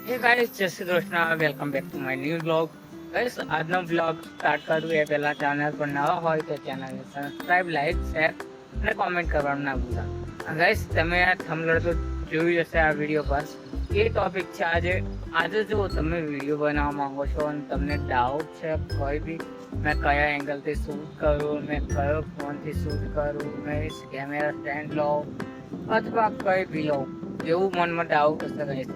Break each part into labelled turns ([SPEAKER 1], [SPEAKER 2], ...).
[SPEAKER 1] હે ગાઈસ, જય Shri Krishna. Welcome back to my new vlog. Guys, આજનો વ્લોગ સ્ટાર્ટ કરું એ પહેલા ચેનલ પર નવા હોય તો ચેનલને સબસ્ક્રાઇબ, લાઈક, શેર અને કોમેન્ટ કરવાનું ના ભૂલતા. ગાઈસ, તમે આ થંબનેલ તો જોયું હશે આ વિડીયો પર. એ ટોપિક છે આજે જો તમે વિડીયો બનાવવા માંગો છો અને તમને ડાઉટ છે કોઈ બી મેં કયા એંગલથી શૂટ કરું, મેં કયો ફોનથી શૂટ કરું, મેં કેમેરા સ્ટેન્ડ લઉં અથવા કઈ બી લઉં, એવું મનમાં ડાઉટ હશે ગાઈસ,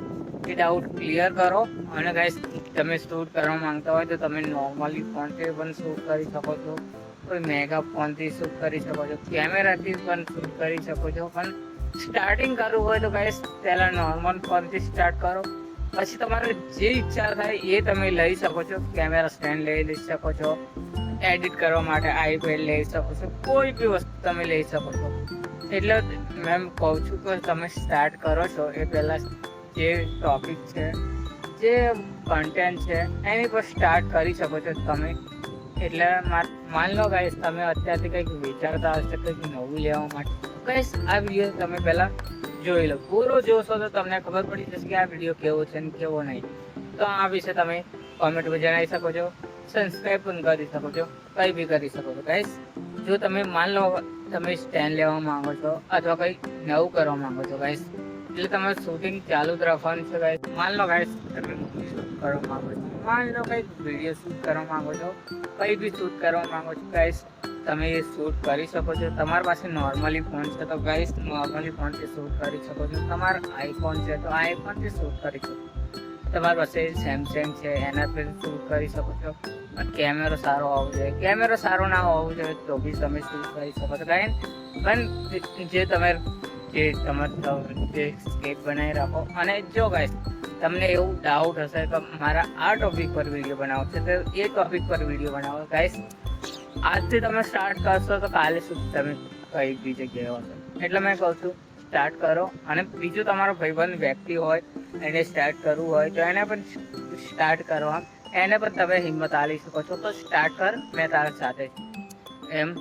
[SPEAKER 1] એ ડાઉટ ક્લિયર કરો. અને ગાઈસ, તમે શૂટ કરવા માંગતા હોય તો તમે નોર્મલી ફોનથી પણ શૂટ કરી શકો છો, કોઈ મેગા ફોનથી શૂટ કરી શકો છો, કેમેરાથી પણ શૂટ કરી શકો છો. પણ સ્ટાર્ટિંગ કરવું હોય તો ગાઈસ પહેલા નોર્મલ ફોનથી સ્ટાર્ટ કરો. પછી તમારે જે ઈચ્છા થાય એ તમે લઈ શકો છો. કેમેરા સ્ટેન્ડ લઈ શકો છો, એડિટ કરવા માટે આઈપેડ લઈ શકો છો, કોઈ બી વસ્તુ તમે લઈ શકો છો. એટલે મેમ કહું છું કે તમે સ્ટાર્ટ કરો છો એ પહેલાં જે ટોપિક છે, જે કન્ટેન્ટ છે એની પર સ્ટાર્ટ કરી શકો છો તમે. એટલે માન લો ગાઈસ, તમે અત્યારથી કંઈક વિચારતા હશો કંઈક નવું લેવા માટે, ગાઈસ આ વિડીયો તમે પહેલાં જોઈ લો. પૂરો જોશો તો તમને ખબર પડી જશે કે આ વિડીયો કેવો છે ને કેવો નહીં. તો આ વિશે તમે કોમેન્ટમાં જણાવી શકો છો, સબસ્ક્રાઈબ પણ કરી શકો છો, કંઈ બી કરી શકો છો. ગાઈસ, જો તમે માન લો તમે સ્ટેન્ડ લેવા માંગો છો અથવા કંઈક નવું કરવા માંગો છો ગાઈસ, એટલે તમારે શૂટિંગ ચાલુ જ રાખવાનું છે ગાઈસ. માન લો ગાઈસ, તમે મૂવી શૂટ કરવા માંગો છો, માન લો કંઈક વિડીયો શૂટ કરવા માંગો છો, કંઈ બી શૂટ કરવા માંગો છો ગાઈસ, તમે એ શૂટ કરી શકો છો. તમારી પાસે નોર્મલી ફોન છે તો ગાઈસ નોર્મલી ફોનથી શૂટ કરી શકો છો. તમારો આઈફોન છે તો આઈફોનથી શૂટ કરી શકો છો. તમારી પાસે સેમસંગ છે એનાથી શૂટ કરી શકો છો. પણ કેમેરો સારો હોવો જોઈએ. કેમેરો સારો ના હોવો જોઈએ તો બી તમે શૂટ કરી શકો છો ગાઈસ. પણ જે તમે જે તમારે જે સ્કેચ બનાવી રાખો. અને જો ગાઈસ, તમને એવું ડાઉટ હશે કે મારા આ ટોપિક પર વિડીયો બનાવો છે તો એ ટોપિક પર વિડીયો બનાવો ગાઈસ. આજથી તમે સ્ટાર્ટ કરશો તો કાલે સુધી તમે કઈ બી જગ્યાએ હશો. એટલે મેં કહું છું સ્ટાર્ટ કરો. અને બીજું તમારો ભાઈબંધ વ્યક્તિ હોય એને સ્ટાર્ટ કરવું હોય તો એને પણ સ્ટાર્ટ કરવા, એને પણ તમે હિંમત આપી શકો છો. તો સ્ટાર્ટ કર, મેં તારા સાથે એમ